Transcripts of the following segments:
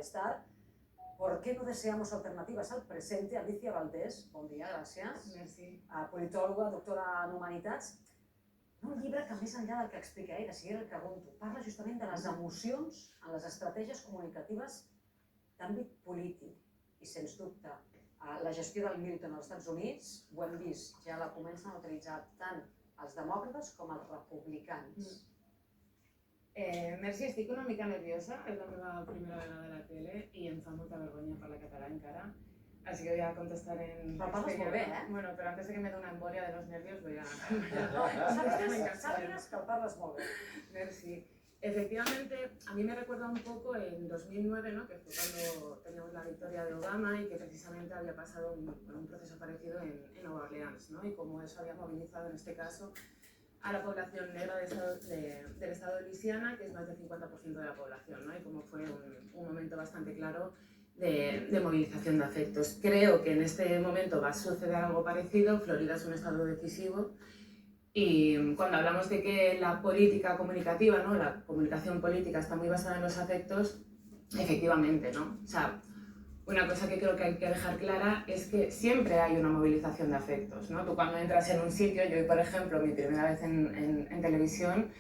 malestar. ¿Por qué no deseamos alternativas al presente? Alicia Valdés, bon dia, gràcies. Merci. Politòloga, doctora en Humanitats. Un llibre que, més enllà del que explica ell, de seguida el pregunto, parla justament de les emocions en les estratègies comunicatives d'àmbit polític. I, sens dubte, la gestió del Milton als Estats Units, ho hem vist, ja la comencen a utilitzar tant els demòcrates com els republicans. Merci, estic una mica nerviosa, és la meva primera vegada a la tele i em fa molta vergonya parlar català encara. Así que voy a contestar en... Però parles molt bé, eh? Bueno, pero antes de que me dé una embolia de los nervios voy a... Sàpigues que parles molt bé. Merci. Efectivamente, a mí me recuerda un poco en 2009, ¿no? Que fue cuando teníamos la victoria de Obama y que precisamente había pasado un proceso parecido en Nueva Orleans, ¿no? Y cómo eso había movilizado en este caso a la población negra del estado de Luisiana, que es más del 50% de la población, ¿no? Y como fue un momento bastante claro de movilización de afectos. Creo que en este momento va a suceder algo parecido. Florida es un estado decisivo y cuando hablamos de que la política comunicativa, ¿no? La comunicación política está muy basada en los afectos, efectivamente, ¿no? O sea, una cosa que creo que hay que dejar clara es que siempre hay una movilización de afectos, ¿no? Tú cuando entras en un sitio, yo por ejemplo, mi primera vez en televisión,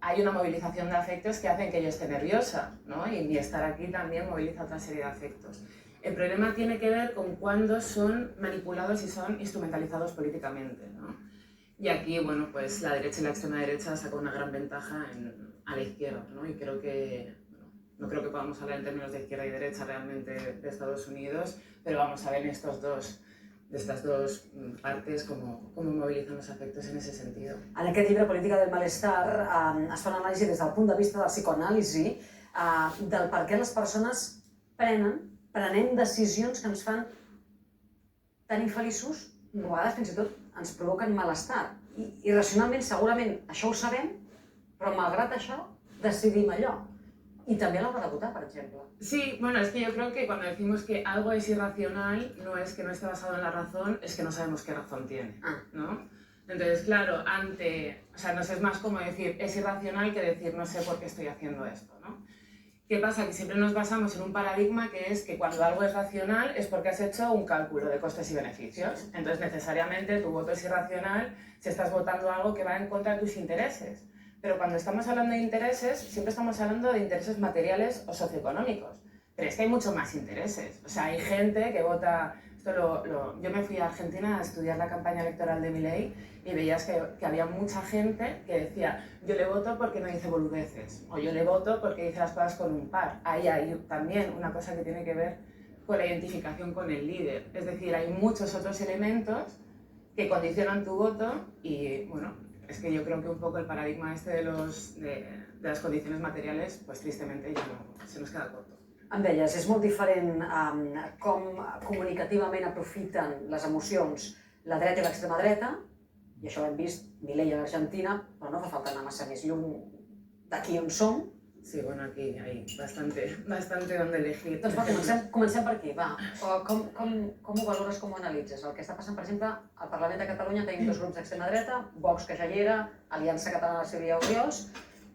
hay una movilización de afectos que hacen que yo esté nerviosa, ¿no? Y estar aquí también moviliza otra serie de afectos. El problema tiene que ver con cuándo son manipulados y son instrumentalizados políticamente, ¿no? Y aquí, bueno, pues la derecha y la extrema derecha sacan una gran ventaja a la izquierda, ¿no? Y creo que, bueno, no creo que podamos hablar en términos de izquierda y derecha realmente de Estados Unidos, pero vamos a ver en estas dos partes com mobilitzen els afectes en aquest sentit. En aquest llibre, Política del malestar, es fa una anàlisi des del punt de vista de la psicoanàlisi del per què les persones prenem decisions que ens fan tan infeliços, o a vegades fins i tot ens provoquen malestar. I racionalment, segurament, això ho sabem, però malgrat això, decidim allò. Y también a la hora de votar, por ejemplo. Sí, bueno, es que yo creo que cuando decimos que algo es irracional, no es que no esté basado en la razón, es que no sabemos qué razón tiene, ¿no? Entonces, claro, o sea, nos es más como decir es irracional que decir no sé por qué estoy haciendo esto, ¿no? ¿Qué pasa? Que siempre nos basamos en un paradigma que es que cuando algo es racional es porque has hecho un cálculo de costes y beneficios. Entonces, necesariamente tu voto es irracional si estás votando algo que va en contra de tus intereses. Pero cuando estamos hablando de intereses, siempre estamos hablando de intereses materiales o socioeconómicos. Pero es que hay muchos más intereses. O sea, hay gente que vota... Yo me fui a Argentina a estudiar la campaña electoral de Milei y veías que había mucha gente que decía yo le voto porque no dice boludeces o yo le voto porque dice las cosas con un par. Ahí hay también una cosa que tiene que ver con la identificación con el líder. Es decir, hay muchos otros elementos que condicionan tu voto y, bueno... Es que yo creo que un poco el paradigma este de las condiciones materiales, pues tristemente ya no, se nos queda corto. Em deies, és molt diferent com comunicativament aprofiten les emocions la dreta i l'extrema dreta, i això ho hem vist Milei a l'Argentina, però no fa falta anar massa més lluny d'aquí on som. Sí, bueno, aquí hay bastante donde elegir. Doncs va, comencem per aquí, va. Com ho valores, com ho analitzes? El que està passant, per exemple, al Parlament de Catalunya tenim dos grups d'extrema dreta, Vox, que ja hi era, Aliança Catalana de Sílvia Oriós,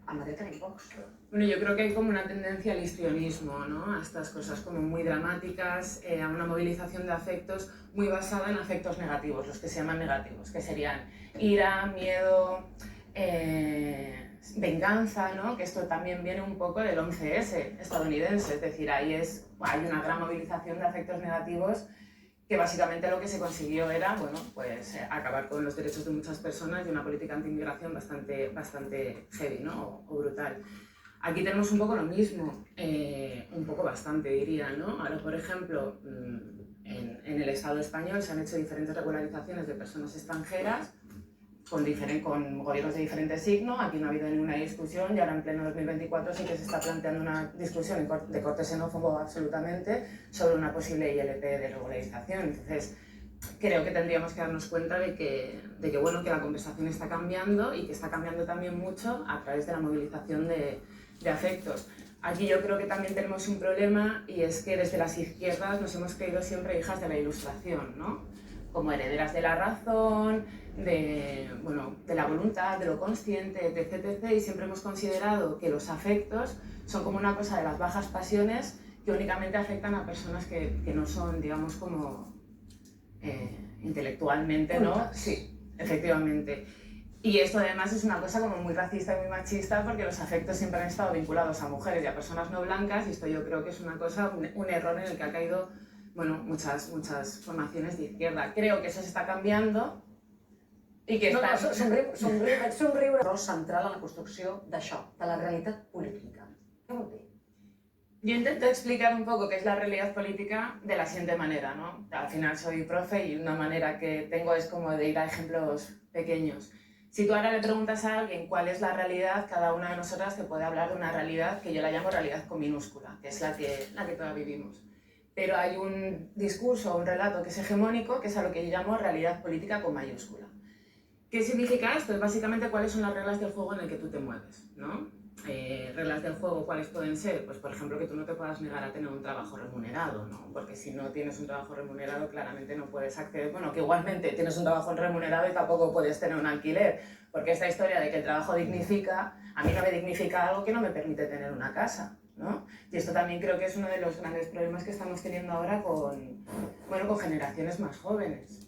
a Madrid tenim Vox. Bueno, yo creo que hay como una tendencia al histrionismo, ¿no? A estas cosas como muy dramáticas, a una movilización de afectos muy basada en afectos negativos, los que se llaman negativos, que serían ira, miedo, venganza, ¿no? Que esto también viene un poco del 11S estadounidense, es decir, hay una gran movilización de afectos negativos que básicamente lo que se consiguió era, bueno, pues acabar con los derechos de muchas personas y una política anti-inmigración bastante heavy, ¿no? O brutal. Aquí tenemos un poco lo mismo, un poco bastante diría, ¿no? Ahora, por ejemplo, en el Estado español se han hecho diferentes regularizaciones de personas extranjeras con gobiernos de diferente signo. Aquí no ha habido ninguna discusión y ahora en pleno 2024 sí que se está planteando una discusión de corte xenófobo absolutamente sobre una posible ILP de regularización. Entonces, creo que tendríamos que darnos cuenta de que la conversación está cambiando y que está cambiando también mucho a través de la movilización de afectos. Aquí yo creo que también tenemos un problema y es que desde las izquierdas nos hemos creído siempre hijas de la ilustración, ¿no? Como herederas de la razón, de la voluntad, de lo consciente, etc. Y siempre hemos considerado que los afectos son como una cosa de las bajas pasiones que únicamente afectan a personas que no son, digamos, como intelectualmente, ¿no? Sí, efectivamente. Y esto además es una cosa como muy racista y muy machista porque los afectos siempre han estado vinculados a mujeres y a personas no blancas, y esto yo creo que es una cosa, un error en el que ha caído, bueno, muchas formaciones de izquierda. Creo que eso se està canviando i que està... Somriure un rol central en la construcció d'això, de la realitat política. Què vol dir? Yo intento explicar un poco qué es la realidad política de la siguiente manera, ¿no? Al final soy profe y una manera que tengo es como de ir a ejemplos pequeños. Si tú ahora le preguntas a alguien cuál es la realidad, cada una de nosotras te puede hablar de una realidad que yo la llamo realidad con minúscula, que es la que todas vivimos. Pero hay un discurso, un relato que es hegemónico, que es a lo que yo llamo realidad política con mayúscula. ¿Qué significa esto? Es básicamente cuáles son las reglas del juego en el que tú te mueves, ¿no? Reglas del juego, ¿cuáles pueden ser? Pues por ejemplo que tú no te puedas negar a tener un trabajo remunerado, ¿no? Porque si no tienes un trabajo remunerado claramente no puedes acceder, bueno, que igualmente tienes un trabajo remunerado y tampoco puedes tener un alquiler, porque esta historia de que el trabajo dignifica, a mí no me dignifica algo que no me permite tener una casa, ¿no? Y esto también creo que es uno de los grandes problemas que estamos teniendo ahora con generaciones más jóvenes,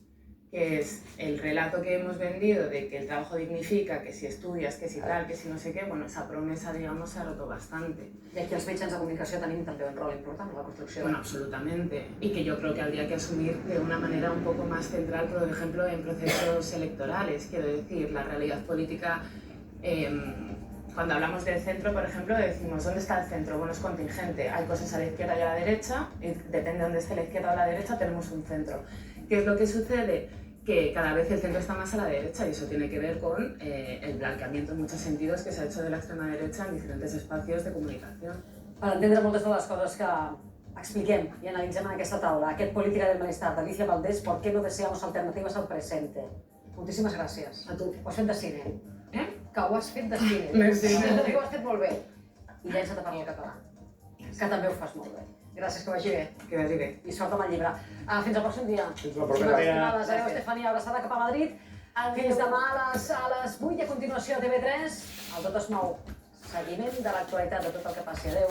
que es el relato que hemos vendido de que el trabajo dignifica, que si estudias, que si tal, que si no sé qué, bueno, esa promesa, digamos, se ha roto bastante. I aquí els mitjans de comunicació tenim també un rol important en la construcció. Bueno, absolutamente. Y que yo creo que habría que asumir de una manera un poco más central, por ejemplo, en procesos electorales. Quiero decir, la realidad política, cuando hablamos del centro, por ejemplo, decimos, ¿dónde está el centro? Bueno, es contingente. Hay cosas a la izquierda y a la derecha, y depende de dónde esté la izquierda o la derecha, tenemos un centro. ¿Qué es lo que sucede? Que cada vez el centro está más a la derecha, y eso tiene que ver con el blanqueamiento en muchos sentidos que se ha hecho de la extrema derecha en diferentes espacios de comunicación. Per entendre moltes de les coses que expliquem i analitzem en aquesta taula, aquest Política del Malestar d'Alicia Valdés, ¿por qué no deseamos alternativas al presente? Moltíssimes gràcies. A tu. Ho has fet de cine. Que ho has fet de cine. Merci. Que ho has fet molt bé. I llença't a parlar el català, que també ho fas molt bé. Gràcies, que vagi bé. Que vagi bé. I sort amb el llibre. Fins al pròxim dia. Fins la propera. Adéu, Estefania, abraçada cap a Madrid. Fins demà a les 8 i a continuació a TV3. El Tot es mou. Seguiment de l'actualitat de tot el que passi. Adéu.